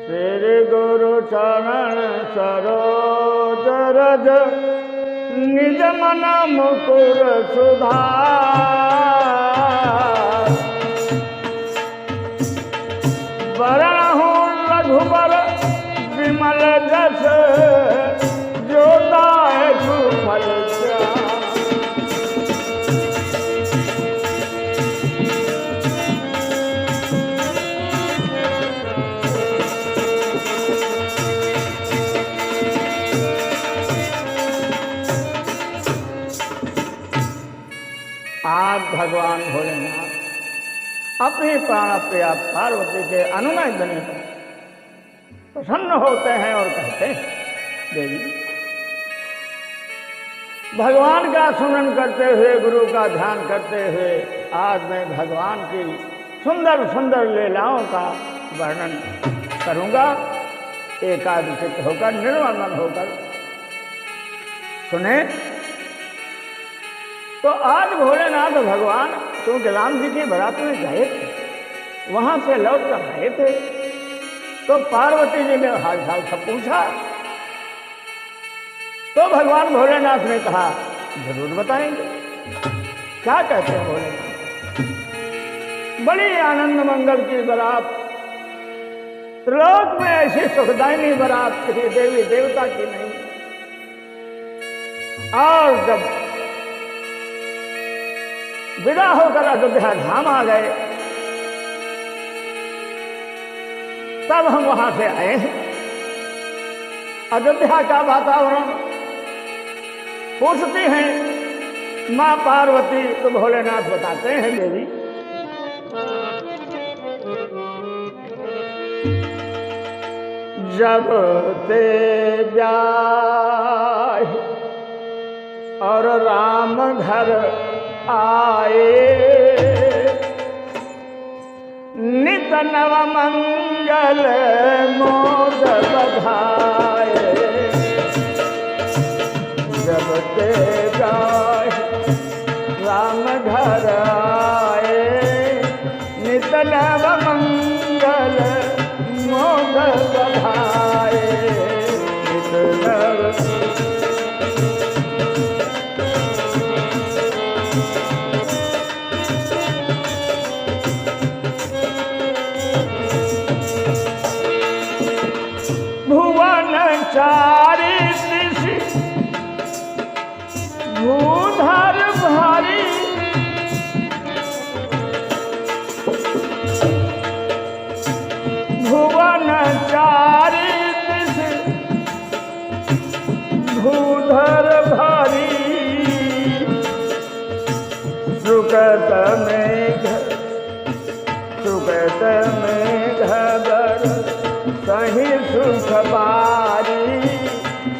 श्री गुरु चरण सरोज रज निज मन मुकुर सुधार। वरणहु रघुबर विमल जस जो दायकु फल चार। आज भगवान भोलेनाथ अपने प्राण प्रिया पार्वती के अनुनय ध्वनि पर प्रसन्न होते हैं और कहते हैं, देवी भगवान का सुमरन करते हुए, गुरु का ध्यान करते हुए आज मैं भगवान की सुंदर सुंदर लीलाओं का वर्णन करूंगा। एकाग्रचित्त होकर, निर्मल मन होकर सुने। तो आज भोलेनाथ भगवान क्योंकि राम जी की बारात में गए थे, वहां से लौट कर आए थे, तो पार्वती जी ने हाल चाल सब पूछा। तो भगवान भोलेनाथ ने कहा, जरूर बताएंगे। क्या कहते हैं भोलेनाथ? बड़ी आनंद मंगल की बारात, त्रिलोक में ऐसी सुखदायिनी बारात किसी देवी देवता की नहीं। और जब विदा होकर अयोध्या धाम आ गए, तब हम वहां से आए हैं। अयोध्या का वातावरण पूछती हैं मां पार्वती, तो भोलेनाथ बताते हैं, देवी जब ते ब्याह और राम घर आए, नित नव मंगल मोद बधाए। जब ते जाए राम घर आए, नित नव मंगल मोद बधाए। नित नव चारी ऋषि भूधर भारी, भुवन चारी ऋषि भूधर भारी। सुकत मेघ बर सही सुख बारी।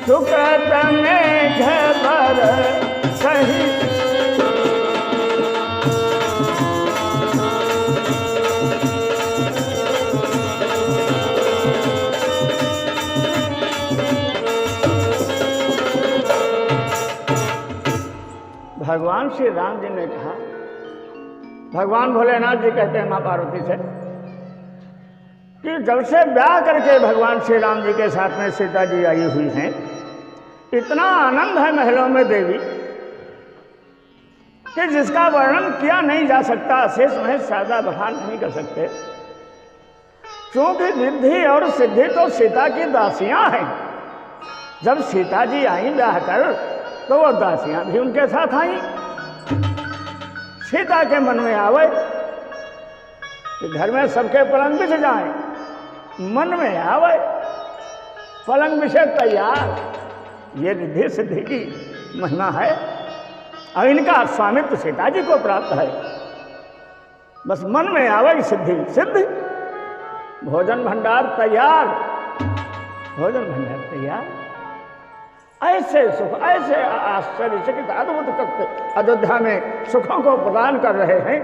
सुकत मेघ बर सही भगवान श्री राम जी ने कहा, भगवान भोलेनाथ जी कहते हैं मां पार्वती से कि जब से ब्याह करके भगवान श्री राम जी के साथ में सीता जी आई हुई हैं, इतना आनंद है महलों में देवी कि जिसका वर्णन किया नहीं जा सकता। शेष में सादा बखान नहीं कर सकते, क्योंकि रिद्धि और सिद्धि तो सीता की दासियां हैं। जब सीता जी आई ब्याह कर, तो वो दासियां भी उनके साथ आई। सीता के मन में आवे कि घर में सबके पलंग बिछ जाए, मन में आवे पलंग बिछे तैयार। ये रिद्धि सिद्धि की महिमा है, और इनका स्वामित्व सीता जी को प्राप्त है। बस मन में आवे सिद्धि सिद्धि। भोजन भंडार तैयार, भोजन भंडार तैयार। ऐसे सुख, ऐसे आश्चर्यचकित अद्भुत तत्व अयोध्या में सुखों को प्रदान कर रहे हैं।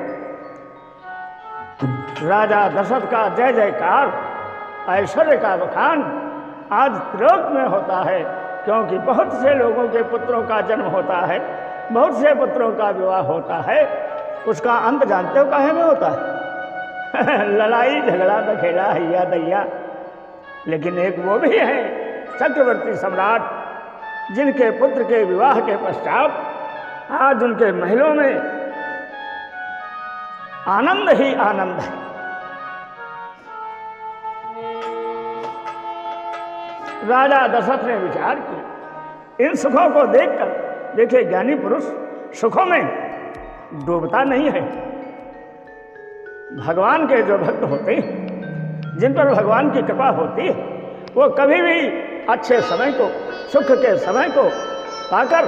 राजा दशरथ का जय जयकार, ऐश्वर्य का बखान आज त्रिलोक में होता है, क्योंकि बहुत से लोगों के पुत्रों का जन्म होता है, बहुत से पुत्रों का विवाह होता है, उसका अंत जानते हो काहे में होता है? लड़ाई झगड़ा बखेड़ा हैया दैया। लेकिन एक वो भी है चक्रवर्ती सम्राट, जिनके पुत्र के विवाह के पश्चात आज उनके महलों में आनंद ही आनंद है। राजा दशरथ ने विचार किया, इन सुखों को देखकर, देखिए ज्ञानी पुरुष सुखों में डूबता नहीं है। भगवान के जो भक्त होते हैं, जिन पर भगवान की कृपा होती है, वो कभी भी अच्छे समय को, सुख के समय को पाकर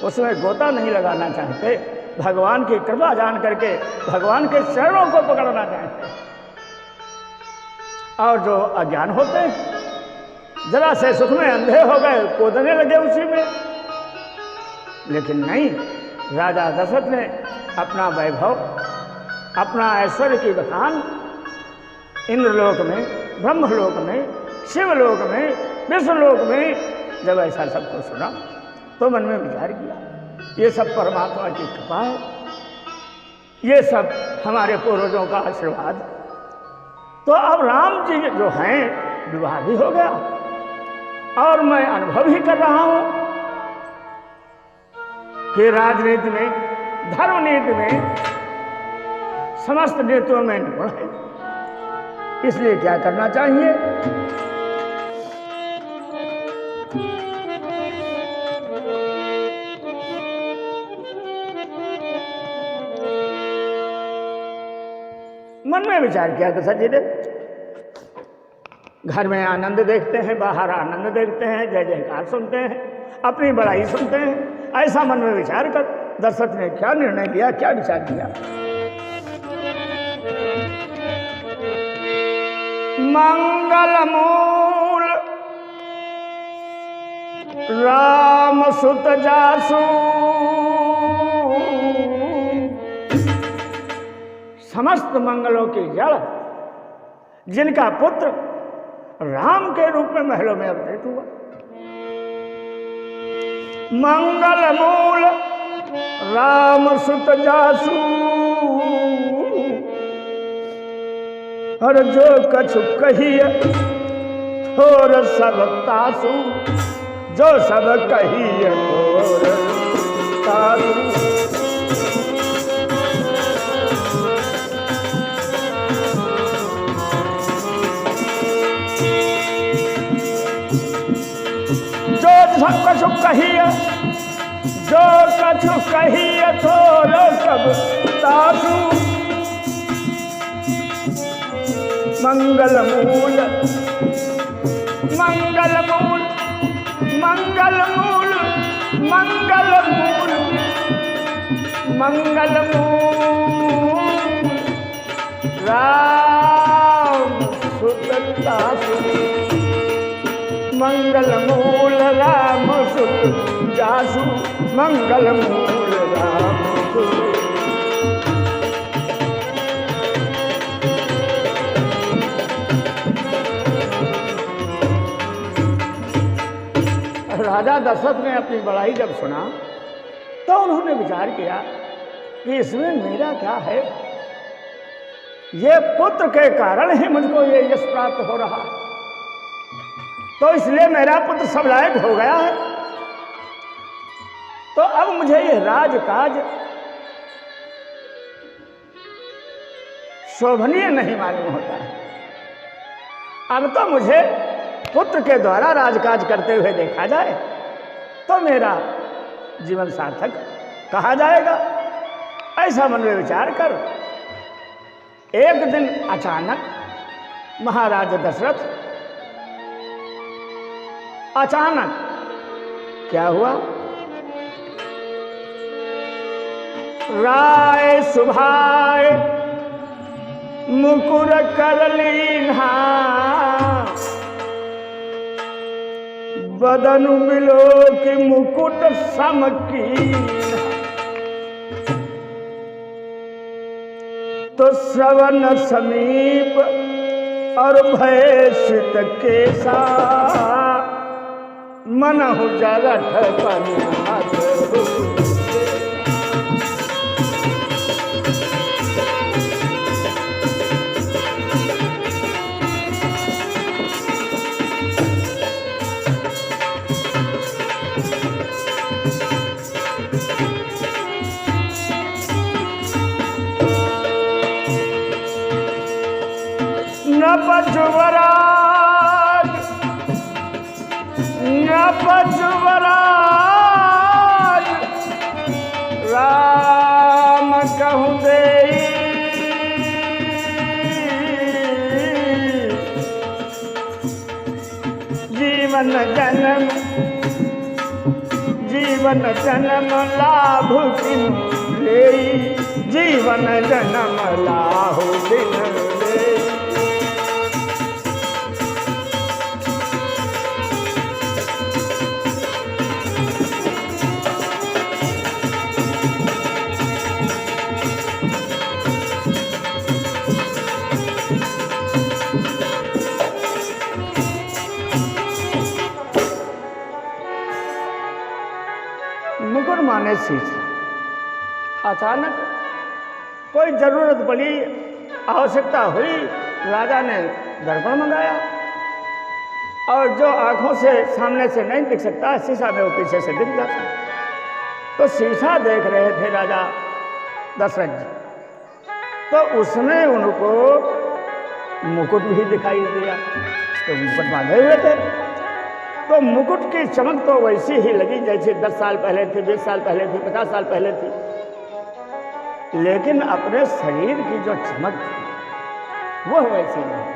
उसमें गोता नहीं लगाना चाहते। भगवान की कृपा जान करके भगवान के चरणों को पकड़ना चाहते हैं। और जो अज्ञान होते हैं, जरा से सुख में अंधे हो गए, कूदने लगे उसी में। लेकिन नहीं, राजा दशरथ ने अपना वैभव, अपना ऐश्वर्य की बखान इंद्रलोक में, ब्रह्मलोक में, शिवलोक में, विष्णुलोक में जब ऐसा सबको सुना तो मन में विचार किया, ये सब परमात्मा की कृपा है, ये सब हमारे पूर्वजों का आशीर्वाद। तो अब राम जी जो हैं, विवाह भी हो गया और मैं अनुभव ही कर रहा हूं कि राजनीति में, धर्मनीति में, समस्त नीतियों में निपुण है। इसलिए क्या करना चाहिए? मन में विचार किया दशरथ जी ने। घर में आनंद देखते हैं, बाहर आनंद देखते हैं, जय जयकार सुनते हैं, अपनी बड़ाई सुनते हैं। ऐसा मन में विचार कर दशरथ ने क्या निर्णय लिया, क्या विचार किया? मंगल मूल राम सुत जासु, समस्त मंगलों की जड़, जिनका पुत्र राम के रूप में महलों में अवतरित हुआ। मंगल मूल राम सुत जासु, और जो कछु कहिए थोर सब तासु, जो सब कहिए थोर तासु। जो कछु कहिए, जो कछु कहिए थोर सब तासु। मंगल मूल, मंगल मूल, मंगल मूल, मंगल मूल, मंगल मूल राम सुत जासु, मंगल मूल राम सुत जासु, मंगल मूल राम सुत। राजा दशरथ ने अपनी बड़ाई जब सुना तो उन्होंने विचार किया कि इसमें मेरा क्या है? ये पुत्र के कारण ही मुझको ये यश प्राप्त हो रहा है, तो इसलिए मेरा पुत्र सब लायक हो गया है। तो अब मुझे ये राजकाज शोभनीय नहीं मालूम होता है। अब तो मुझे पुत्र के द्वारा राजकाज करते हुए देखा जाए तो मेरा जीवन सार्थक कहा जाएगा। ऐसा मन में विचार कर एक दिन अचानक महाराज दशरथ, अचानक क्या हुआ? राय सुभाय मुकुर कर लीन्हा, बदनु मिलो कि मुकुट समकीन। तो श्रवण समीप और भय सित केसा, मनहु जरठ पनिहात। पशुवराज राम कहूँ दे जीवन जन्म लाभ किन ले जीवन जन्म लाभ किन ले। मुकुट माने शीश। अचानक कोई जरूरत पड़ी, आवश्यकता हुई, राजा ने दर्पण मंगाया और जो आंखों से सामने से नहीं दिख सकता शीशा में वो पीछे से दिख जाता। तो शीशा देख रहे थे राजा दशरथ जी, तो उसमें उनको मुकुट भी दिखाई दिया। तो मुकुट बांधे हुए थे, तो मुकुट की चमक तो वैसी ही लगी जैसे 10 साल पहले थी, 20 साल पहले थी, 50 साल पहले थी, लेकिन अपने शरीर की जो चमक थी वो वैसी नहीं।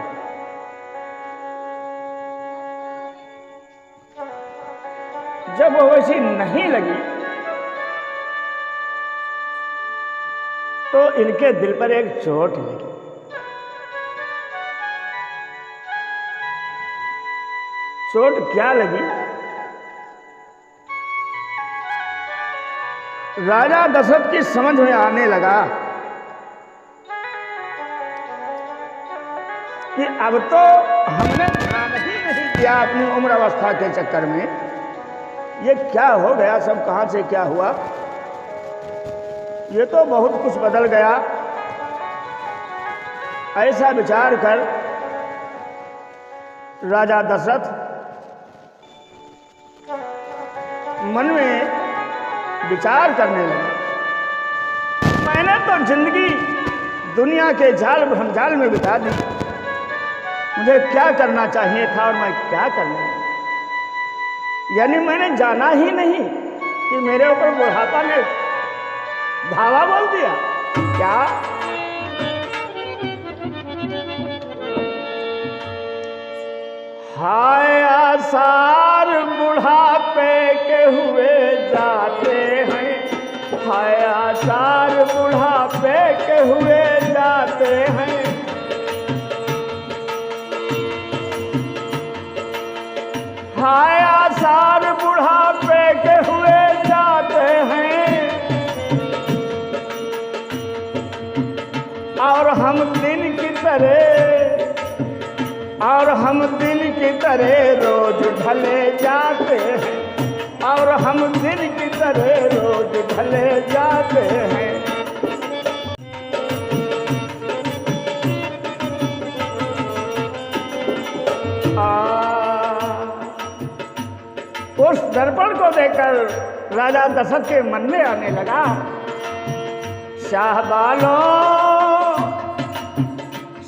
जब वो वैसी नहीं लगी तो इनके दिल पर एक चोट लगी। चोट क्या लगी? राजा दशरथ की समझ में आने लगा कि अब तो हमने ध्यान ही नहीं दिया अपनी उम्र अवस्था के चक्कर में, ये क्या हो गया, सब कहां से क्या हुआ, ये तो बहुत कुछ बदल गया। ऐसा विचार कर राजा दशरथ मन में विचार करने लगे, मैंने तो जिंदगी दुनिया के जाल भ्रमजाल में बिता दी, मुझे क्या करना चाहिए था और मैं क्या करना, यानी मैंने जाना ही नहीं कि मेरे ऊपर बुढ़ापा ने धावा बोल दिया क्या? हाय आसार बुढ़ापे के हुए जाते हैं, हाय आसार बुढ़ापे के हुए जाते हैं, हाय आसार बुढ़ापे के हुए जाते हैं, और हम दिन की तरह रोज ढले जाते हैं, और हम दिन की तरह रोज ढले जाते हैं। उस दर्पण को देखकर राजा दशरथ के मन में आने लगा,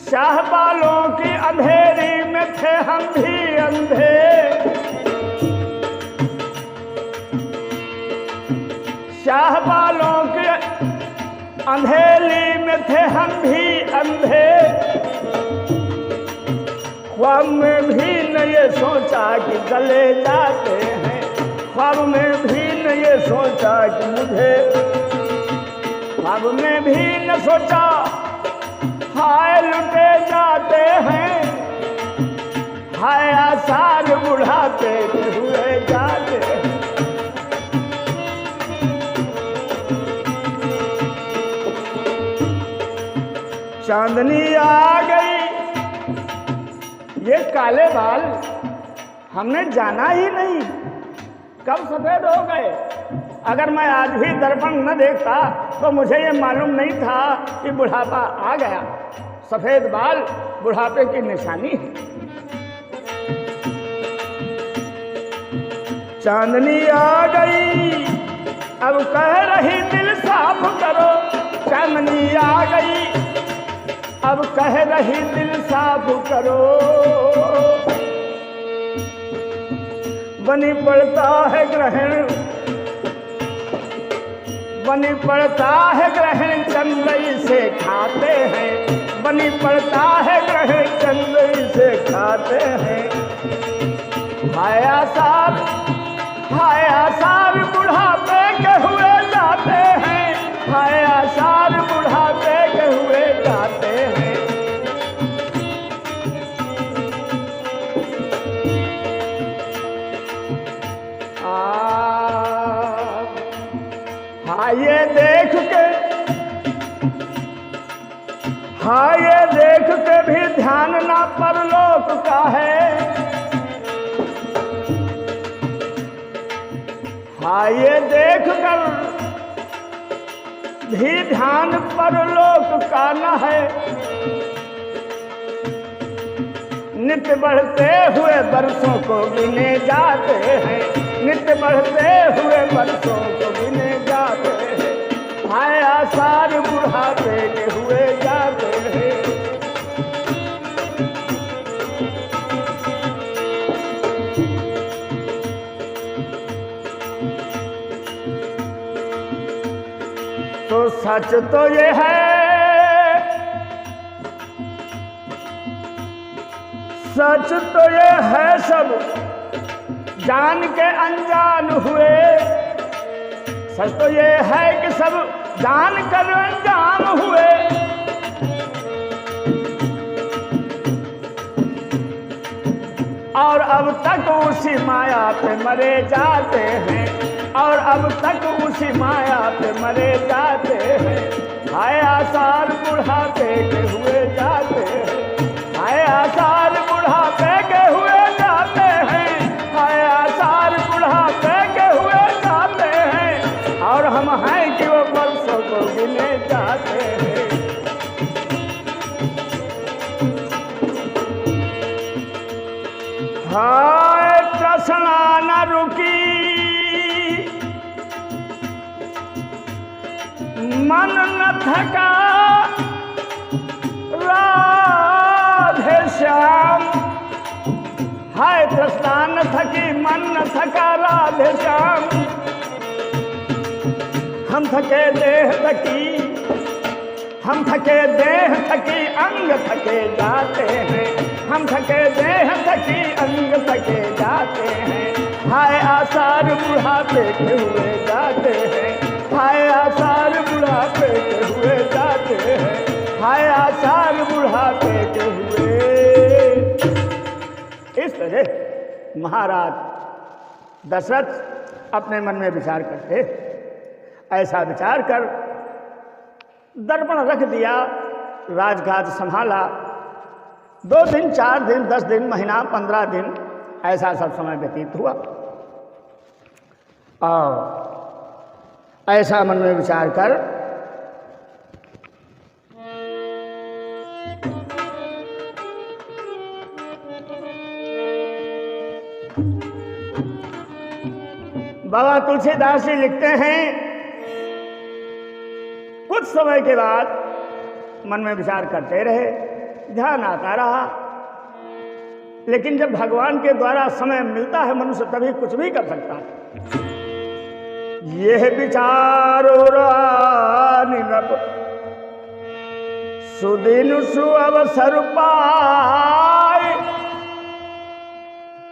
शाहबालों की अंधेरी में थे हम भी अंधे, शाहबालों की अंधेरी में थे हम भी अंधे, ख्वाब में भी न ये सोचा कि गले जाते हैं, ख्वाब में भी न ये सोचा कि मुझे, ख्वाब में भी न सोचा हाय लुटे जाते हैं, हाय आसार बुढ़ापे के हुए जाते हैं। चांदनी आ गई, ये काले बाल हमने जाना ही नहीं, कब सफेद हो गए। अगर मैं आज भी दर्पण न देखता तो मुझे ये मालूम नहीं था कि बुढ़ापा आ गया। सफेद बाल बुढ़ापे की निशानी है। चांदनी आ गई, अब कह रही दिल साफ करो, चांदनी आ गई, अब कह रही दिल साफ करो, बनी पड़ता है ग्रहण, बनी पड़ता है ग्रहण चंद्र से खाते हैं, बनी पड़ता है ग्रहण चंद्र से खाते हैं। हाय आसार बुढ़ापे के हुए जाते हैं, हाय आसार बुढ़ापे के हुए जाते हैं। ये देख के भी ध्यान ना परलोक का है, ये देख कर भी ध्यान परलोक का न है। नित्य बढ़ते हुए वर्षों को गिने जाते हैं, नित्य बढ़ते हुए वर्षों को गिने जाते हैं। हाय आसार बुढ़ापे के हुए जाते हैं। तो सच तो ये है, सच तो ये है सब जान के अनजान हुए, सच तो ये है कि सब जान कर अनजान हुए। और अब तक उसी माया पे मरे जाते हैं, और अब तक उसी माया पे मरे जाते हैं। हाय आसार बुढ़ापे के हुए जाते हैं, हाय आसार बुढ़ापे के हुए जाते हैं, हाय आसार बुढ़ापे के हुए जाते हैं। और हम हैं कि वो वर्षों को गिने जाते हैं। हाय तृष्णा न रुकी, मन न थका, राधे श्याम। हाय तृष्णा न थकी, मन न थका, राधे श्याम। हम थके देह थकी, हम थके देह थकी, अंग थके जाते हैं, हम थके देह थकी, अंग थके जाते हैं। हाय आसार बुढ़ापे के हुए जाते हैं, हाय आसार बुढ़ापे के हुए जाते हैं, हाय आसार बुढ़ापे के हुए। इस तरह महाराज दशरथ अपने मन में विचार करते, ऐसा विचार कर दर्पण रख दिया, राजकाज संभाला। 2 दिन 4 दिन 10 दिन महीना 15 दिन ऐसा सब समय व्यतीत हुआ। और ऐसा मन में विचार कर बाबा तुलसीदास जी लिखते हैं, कुछ समय के बाद मन में विचार करते रहे, ध्यान आता रहा, लेकिन जब भगवान के द्वारा समय मिलता है मनुष्य तभी कुछ भी कर सकता है। यह विचारो निरप सुदिन सुअवसर पाए,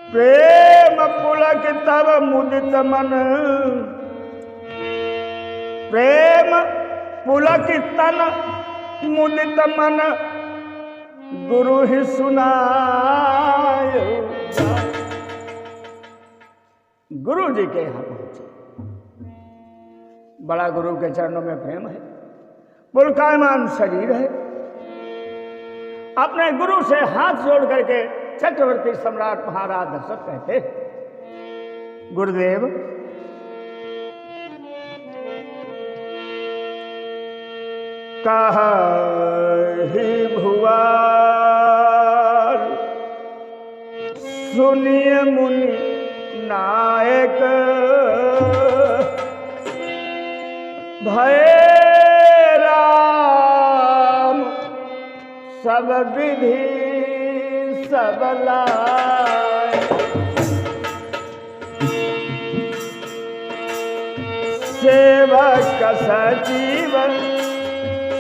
प्रेम पुलक तब मुदित मन, प्रेम पुलक तन मुदित मन, गुरु ही सुनाए। गुरु जी के यहाँ पहुंचे, बड़ा गुरु के चरणों में प्रेम है, पुलकायमान शरीर है। अपने गुरु से हाथ जोड़ करके चक्रवर्ती सम्राट महाराज दशरथ कहते, गुरुदेव कहि भुवन सुनिए मुनि नायक, भय राम सब विधि सब लाए, सेवक सजीव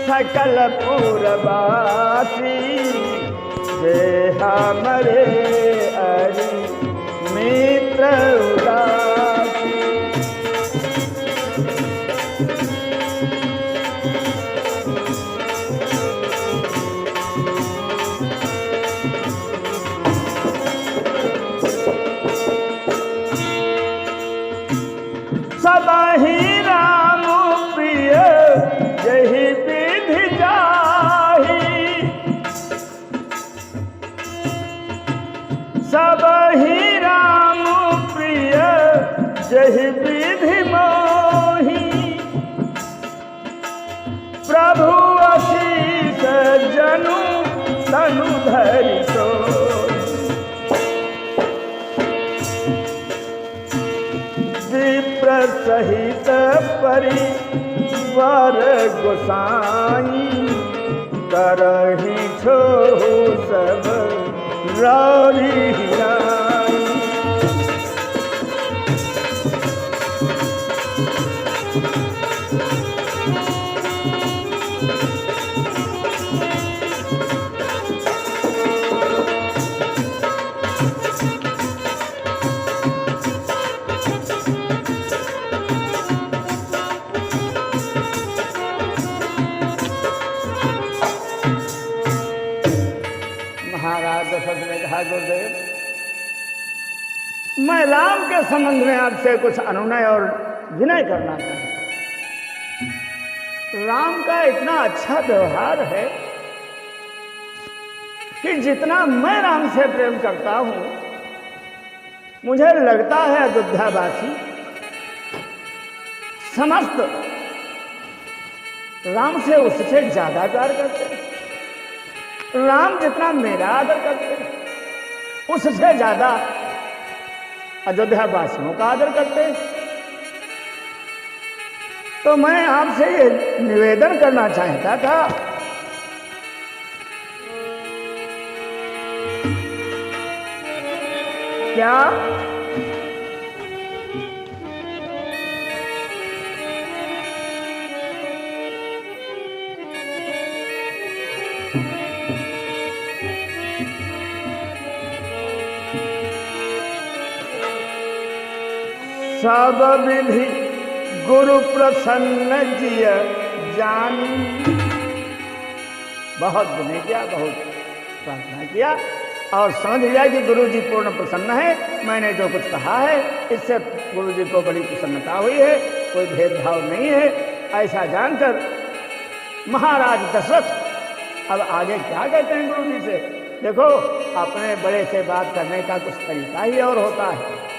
सकल पुरवासी, जे हमरे अरि मित्र उदासी। सबहि राम प्रिय जहि विधि जाहि, सबहि राम प्रिय जहि विधि मोहि, प्रभु आशीष जनु तनु धरि सोहि। विप्र सहित परिवार गोसाई, करहि छोहु सब रौरी राई। महाराज दशरथ ने कहा, गुरुदेव मैं राम के संबंध में आपसे कुछ अनुनय और विनय करना चाहता हूं। राम का इतना अच्छा व्यवहार है कि जितना मैं राम से प्रेम करता हूं, मुझे लगता है अयोध्यावासी समस्त राम से उससे ज्यादा प्यार करते हैं। राम जितना मेरा आदर करते हैं, उससे ज्यादा अयोध्या वासियों का आदर करते हैं। तो मैं आपसे ये निवेदन करना चाहता था, क्या सब विधि गुरु प्रसन्न जिय जानी। बहुत विनय किया, बहुत प्रार्थना किया और समझ लिया कि गुरु जी पूर्ण प्रसन्न है। मैंने जो कुछ कहा है इससे गुरु जी को बड़ी प्रसन्नता हुई है, कोई भेदभाव नहीं है। ऐसा जानकर महाराज दशरथ अब आगे क्या कहते हैं गुरु जी से। देखो, अपने बड़े से बात करने का कुछ तरीका ही और होता है।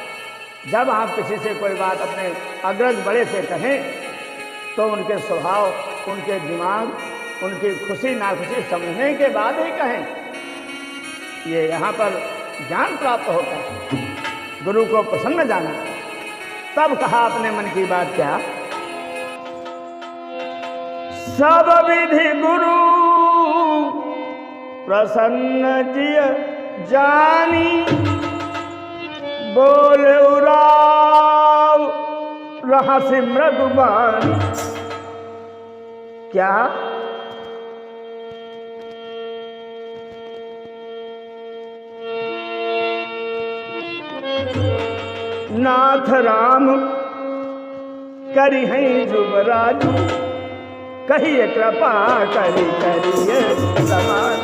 जब आप किसी से कोई बात अपने अग्रज बड़े से कहें तो उनके स्वभाव, उनके दिमाग, उनकी खुशी नाखुशी समझने के बाद ही कहें। ये यहाँ पर ज्ञान प्राप्त होता है, गुरु को प्रसन्न जाना। तब कहा अपने मन की बात, क्या सब विधि गुरु प्रसन्न जिय जानी, बोले उराव रहस्य मृदुबान। क्या नाथ राम करी हैं जुबराजू, कहिए कृपा करी करिए समान।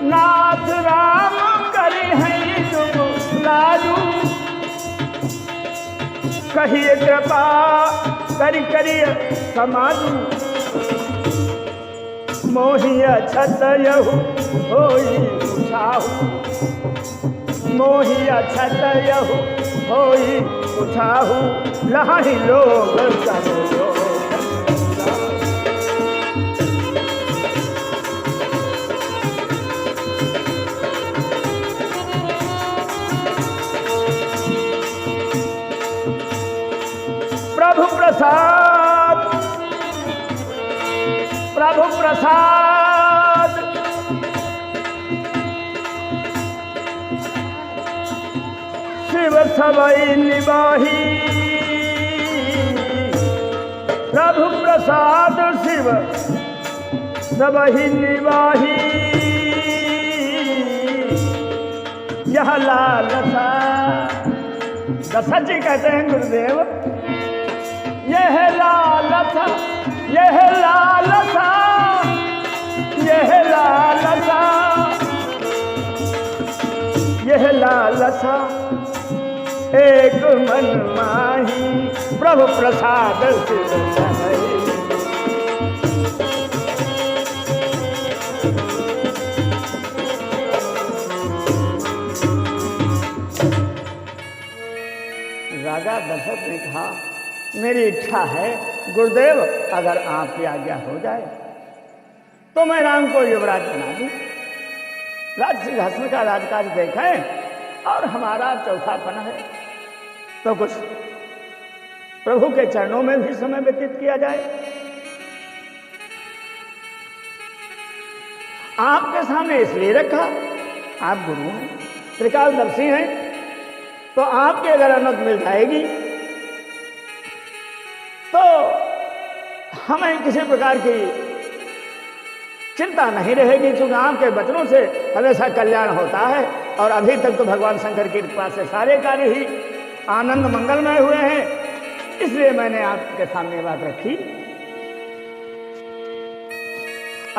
नाथ राम करी हैं जुबराजू, कहिए कृपा करी करिए समाजू। मोहिया छत यहु होई उठाहु, मोहिया छत यहु होई उठाहु। लहाही लोग सब लोग प्रभु प्रसाद शिव सबई निवाही, प्रभु प्रसाद शिव सबई निवाही, यह लालसा। दशरथ जी कहते हैं गुरुदेव, यह लालसा, यह लालसा, यह लालसा, यह लालसा एक मन माही, प्रभु प्रसाद शिव सबई। राजा दशरथ ने कहा, मेरी इच्छा है गुरुदेव, अगर आपकी आज्ञा हो जाए तो मैं राम को युवराज बना दूं, राजसिंहासन का राजकाज देखें और हमारा चौथापन है तो कुछ प्रभु के चरणों में भी समय व्यतीत किया जाए। आपके सामने इसलिए रखा, आप गुरु हैं, त्रिकालदर्शी हैं, तो आपकी अगर अनुमति मिल जाएगी तो हमें किसी प्रकार की चिंता नहीं रहेगी, क्योंकि आपके वचनों से हमेशा कल्याण होता है और अभी तक तो भगवान शंकर की कृपा से सारे कार्य ही आनंद मंगलमय हुए हैं। इसलिए मैंने आपके सामने बात रखी।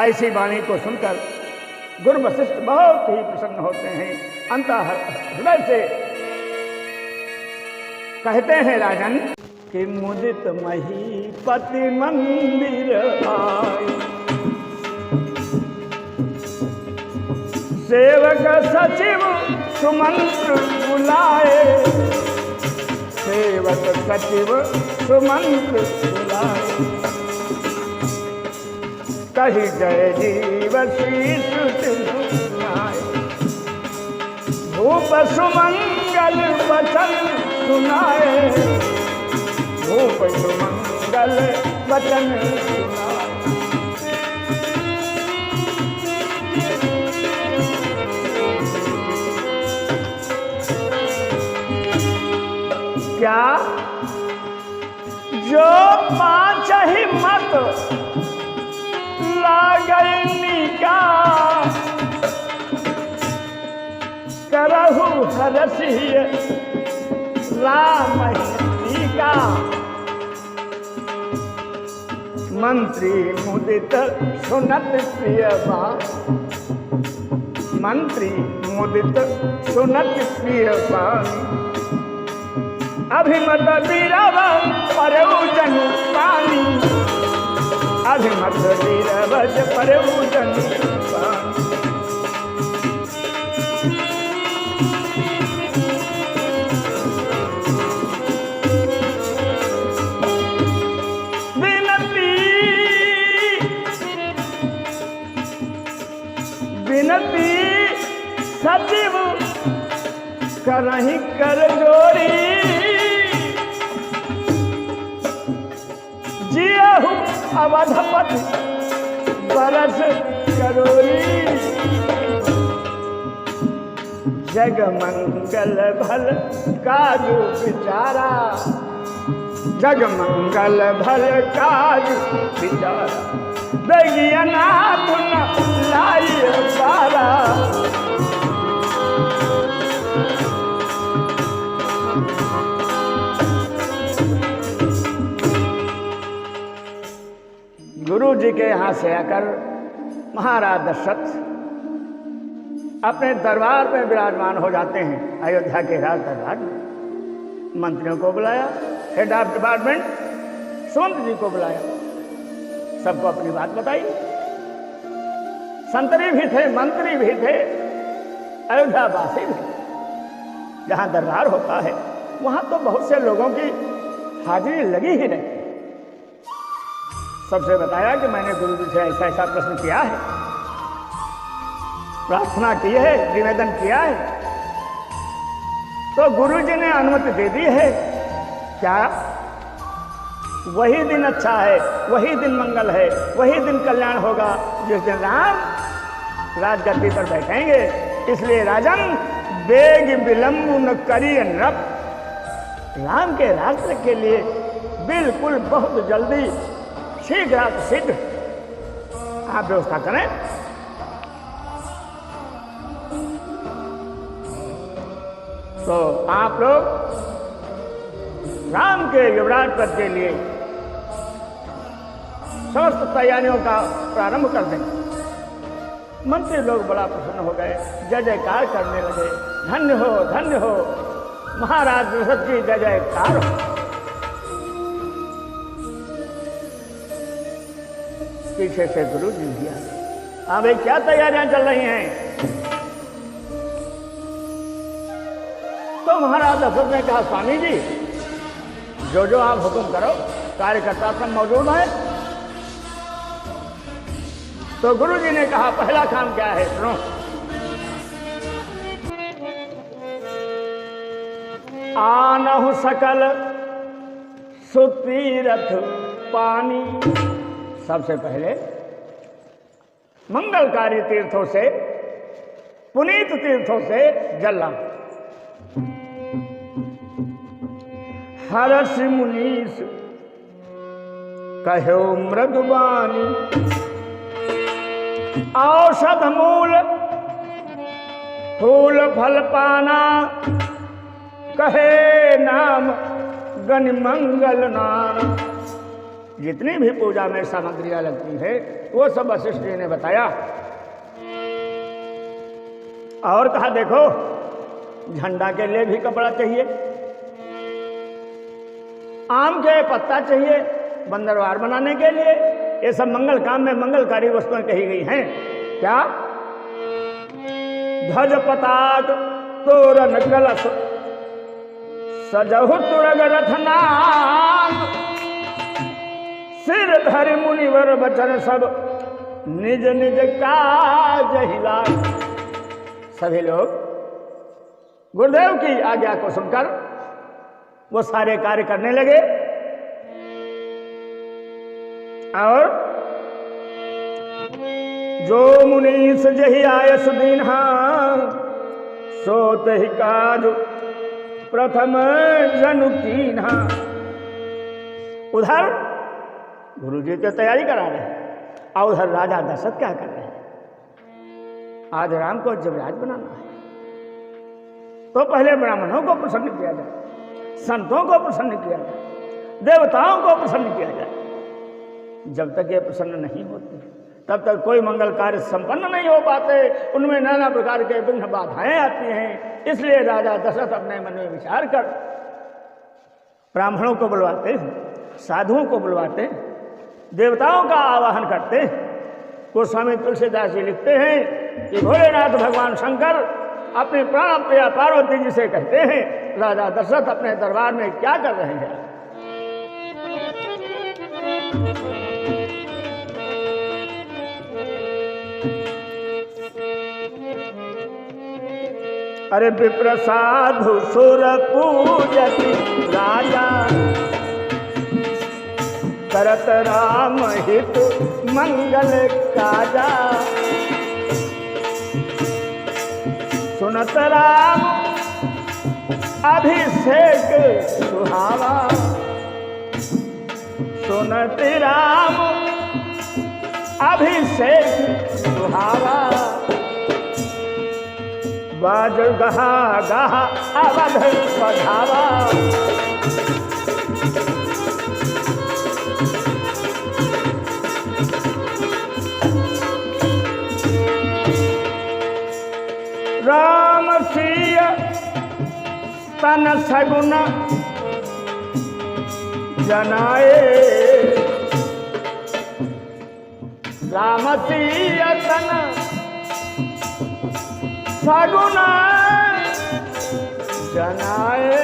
ऐसी वाणी को सुनकर गुरु वशिष्ठ बहुत ही प्रसन्न होते हैं, अंतः हृदय से कहते हैं राजन कि मुदित महीपति मंदिर आए, सेवक सचिव सुमंत्र बुलाए, सेवक सचिव सुमंत्र बुलाए, कही जय जीव शीश सुनाए, भूप सुमंगल वचन सुनाए, भूप सुमंगल वचन सुनाए। क्या जो पांच ही मत लागनी का, करहु हरसिय राम ही का, मंत्री मुदित सुनत प्रिय बात, मंत्री मुदित सुनत प्रिय बात, अभिमत बीरव परऊ जनु पानी, अभिमत बीरव परऊ जनु पानी। विनती विनती सचिव करहि कर जोड़ी, जियहु अवधपति बरस करोरी, जग मंगल भल काजु विचारा, जग मंगल भल काजु विचारा, बेगिया नाथ न लाई पारा, गुरु जी के यहाँ से आकर महाराज दशरथ अपने दरबार में विराजमान हो जाते हैं। अयोध्या के राज दरबार में मंत्रियों को बुलाया, हेड ऑफ डिपार्टमेंट सुमंत जी को बुलाया, सबको अपनी बात बताई। संतरी भी थे, मंत्री भी थे, अयोध्यावासी भी। जहाँ दरबार होता है वहाँ तो बहुत से लोगों की हाजिरी लगी ही रहती। सबसे बताया कि मैंने गुरु जी से ऐसा ऐसा प्रश्न किया है, प्रार्थना की है, निवेदन किया है, तो गुरु जी ने अनुमति दे दी है। क्या वही दिन अच्छा है, वही दिन मंगल है, वही दिन कल्याण होगा जिस दिन राम राजगद्दी पर बैठेंगे। इसलिए राजन बेग विलंब न करी नृप, राम के राष्ट्र के लिए बिल्कुल बहुत जल्दी शीघ्र शीघ्र आप व्यवस्था करें। तो आप लोग राम के युवराज पद के लिए समस्त तैयारियों का प्रारंभ कर दें। मंत्री लोग बड़ा प्रसन्न हो गए, जय जयकार करने लगे। धन्य हो महाराज दशरथ की जय जयकार हो। पीछे से गुरु जी दिया, हाँ भाई क्या तैयारियां चल रही हैं? तो महाराज दशरथ ने कहा, स्वामी जी जो जो आप हुक्म करो, कार्यकर्ता सब मौजूद हैं। तो गुरु जी ने कहा, पहला काम क्या है सुनो। आनहु सकल सुतीरथ पानी, सबसे पहले मंगलकारी तीर्थों से, पुनीत तीर्थों से जल ला। हर्ष मुनीस कहो मृदुबानी, औषध मूल फूल फल पाना, कहे नाम गण मंगल नाम। जितनी भी पूजा में सामग्रियां लगती है वो सब वशिष्ठ जी ने बताया। और कहा देखो झंडा के लिए भी कपड़ा चाहिए, आम के पत्ता चाहिए बंदरवार बनाने के लिए। ये सब मंगल काम में मंगलकारी वस्तुएं कही गई हैं। क्या? ध्वज पताक तोरण कलश सजहु तुरग रथनाग, सिर धरि मुनिवर बचन सब निज निज काज हिला। सभी लोग गुरुदेव की आज्ञा को सुनकर वो सारे कार्य करने लगे। और जो मुनीस जही आय सुदीन्हा, सोत ही काज प्रथम जनु कीन्हा। उधर गुरु जी की तैयारी करा रहे हैं और उधर राजा दशरथ क्या कर रहे हैं? आज राम को युवराज बनाना है, तो पहले ब्राह्मणों को प्रसन्न किया जाए, संतों को प्रसन्न किया जाए, देवताओं को प्रसन्न किया जाए। जब तक ये प्रसन्न नहीं होते तब तक कोई मंगल कार्य संपन्न नहीं हो पाते, उनमें नाना प्रकार के विघ्न बाधाएं आती हैं। इसलिए राजा दशरथ अपने मन में विचार कर ब्राह्मणों को बुलवाते हैं, साधुओं को बुलवाते हैं, देवताओं का आवाहन करते हैं। गोस्वामी तुलसीदास जी लिखते हैं कि भोलेनाथ भगवान शंकर अपने प्राण प्रिया पार्वती जी से कहते हैं, राजा दशरथ अपने दरबार में क्या कर रहे हैं? अरे विप्र साधु सुर पूजति राजा, करत राम हित मंगल काजा। सुनत राम अभिषेक सुहावा, सुनत राम अभिषेक सुहावा। बाज गहा गहा अवध बधावा। राम सिय तन सगुन जनाए, राम सिय तन सगुन जनाए।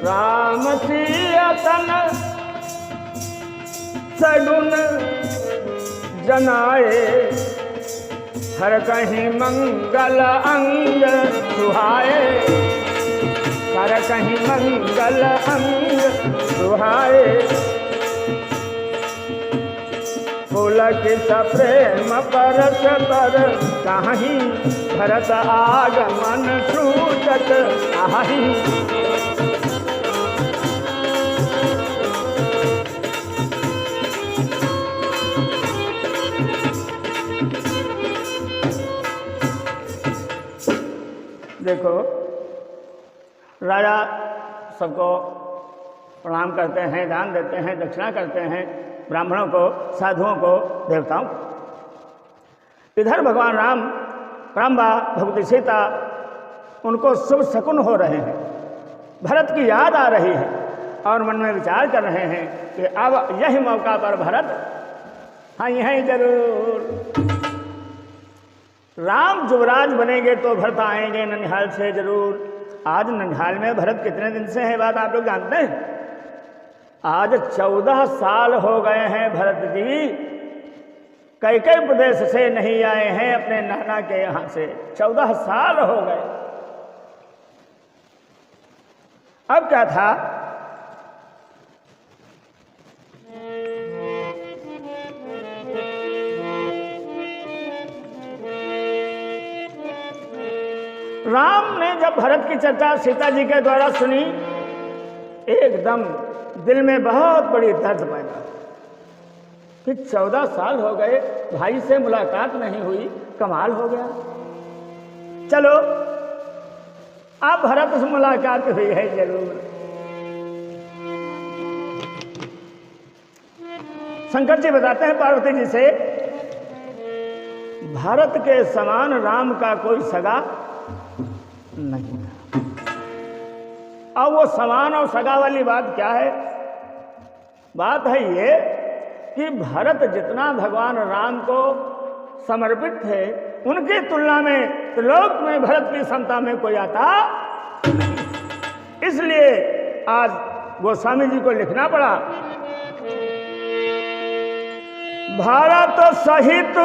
राम सिय तन सगुन जनाए, हर कहीं मंगल अंग सुहाए। कर कहीं मंगल अंग सुहाए। पुलक प्रेम परस पर कहीं भरत आगमन छूटत आही। देखो राजा सबको प्रणाम करते हैं, दान देते हैं, दक्षिणा करते हैं, ब्राह्मणों को, साधुओं को, देवताओं को। इधर भगवान राम, रामबा, भगवती सीता उनको शुभ शकुन हो रहे हैं, भरत की याद आ रही है और मन में विचार कर रहे हैं कि अब यही मौका पर भरत, हाँ यहीं जरूर राम युवराज बनेंगे तो भरत आएंगे ननिहाल से जरूर। आज ननिहाल में भरत कितने दिन से है बात आप लोग जानते हैं? आज 14 साल हो गए हैं भरत जी कैकेयी प्रदेश से नहीं आए हैं अपने नाना के यहां से, 14 साल हो गए। अब क्या था, राम ने जब भरत की चर्चा सीता जी के द्वारा सुनी, एकदम दिल में बहुत बड़ी दर्द पैदा कि 14 साल हो गए भाई से मुलाकात नहीं हुई, कमाल हो गया। चलो अब भरत से मुलाकात हुई है जरूर। शंकर जी बताते हैं पार्वती जी से, भरत के समान राम का कोई सगा नहीं था। अब वो समान और सगा वाली बात क्या है? बात है ये कि भरत जितना भगवान राम को समर्पित थे, उनकी तुलना में त्रिलोक में भरत की समता में कोई आता नहीं। इसलिए आज गोस्वामी जी को लिखना पड़ा, भारत सहित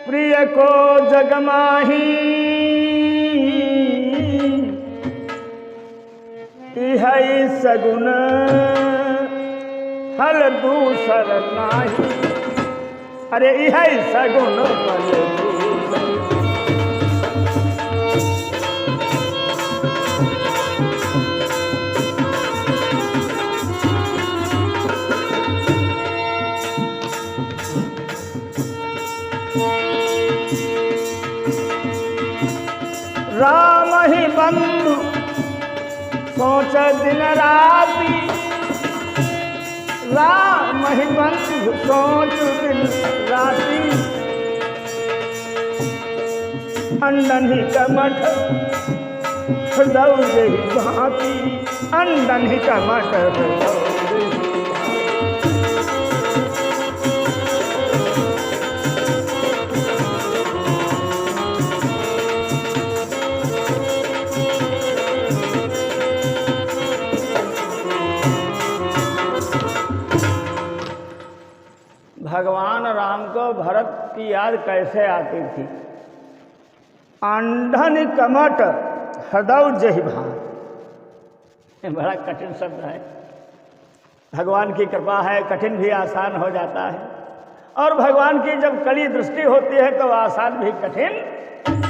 प्रिय को जगमाही, इहै सगुन फल दूसर नाही। अरे इहै सगुन फल दूसर। राम ही बंधु सोच दिन राति, राम ही बंधु सोच दिन राति। अंडन ही कमठ हृदय भांति, अंडन ही कमठ हृदय। भगवान राम को भरत की याद कैसे आती थी? अंधन कमट हृदय जहि भान, बड़ा कठिन शब्द है। भगवान की कृपा है, कठिन भी आसान हो जाता है, और भगवान की जब कड़ी दृष्टि होती है तो आसान भी कठिन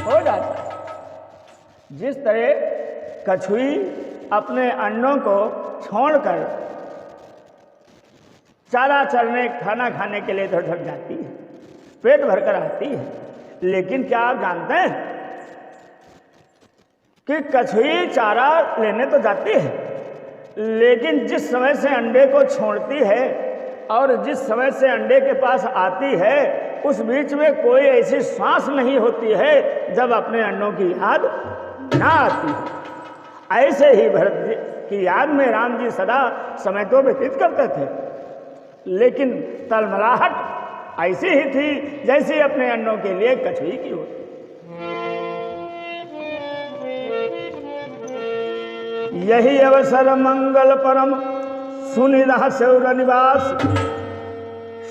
हो जाता है। जिस तरह कछुई अपने अंडों को छोड़कर चारा चरने, खाना खाने के लिए इधर उधर जाती है, पेट भरकर आती है, लेकिन क्या आप जानते हैं कि कछुई चारा लेने तो जाती है, लेकिन जिस समय से अंडे को छोड़ती है और जिस समय से अंडे के पास आती है, उस बीच में कोई ऐसी सांस नहीं होती है जब अपने अंडों की याद ना आती है। ऐसे ही भरत जी की याद में राम जी सदा समय तो व्यतीत करते थे, लेकिन तलमलाहट ऐसी ही थी जैसी अपने अंडों के लिए कछुई की होती। यही अवसर मंगल परम सुनिरह सेउर निवास,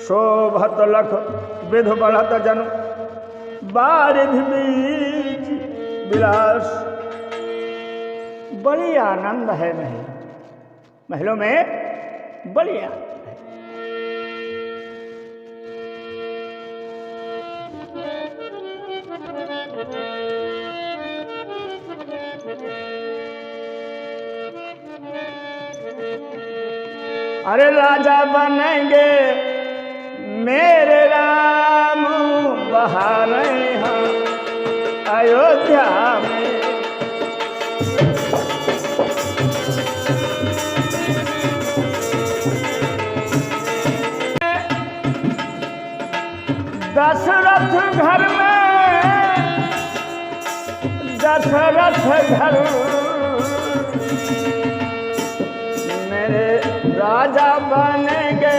शोभत लख विधु बढ़त जन बारिधि बीज विलास। बड़ी आनंद है नहीं, महलों में बड़ी आनंद है। अरे राजा बनेंगे मेरे राम बहारे हैं अयोध्या में। दशरथ घर में, दशरथ घर मेरे राजा बनेंगे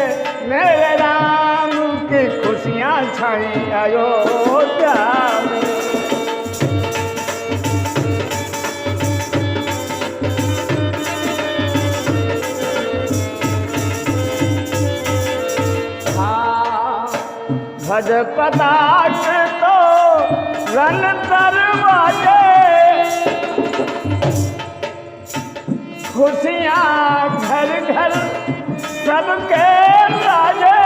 मेरे राम की खुशियाँ छाई अयोध्या में। भज पताक तो रन दरवाजे, खुशियाँ घर घर सबके राजे।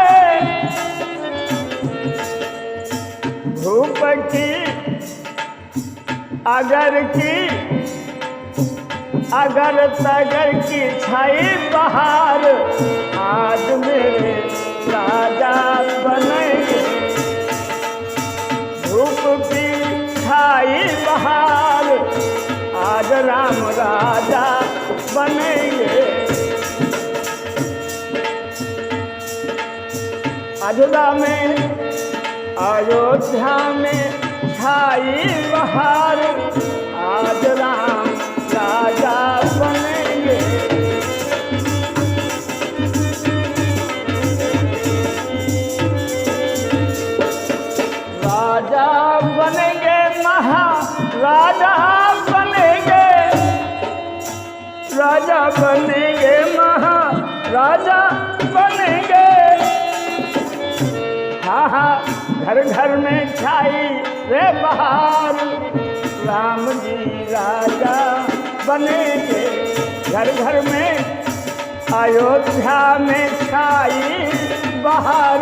धूप की अगर तगर की छाई बहार, आज मेरे राजा बनेंगे। धूप की छाई बहार, आज राम राजा बनेंगे। अयोध्या में छाई बहार, आज राम राजा बनेंगे। राजा बनेंगे महाराजा बनेंगे, राजा बनेंगे महाराजा बनेंगे। हाँ हाँ घर घर में छाई रे बहार, राम जी राजा बनेंगे। घर घर में अयोध्या में छाई बहार,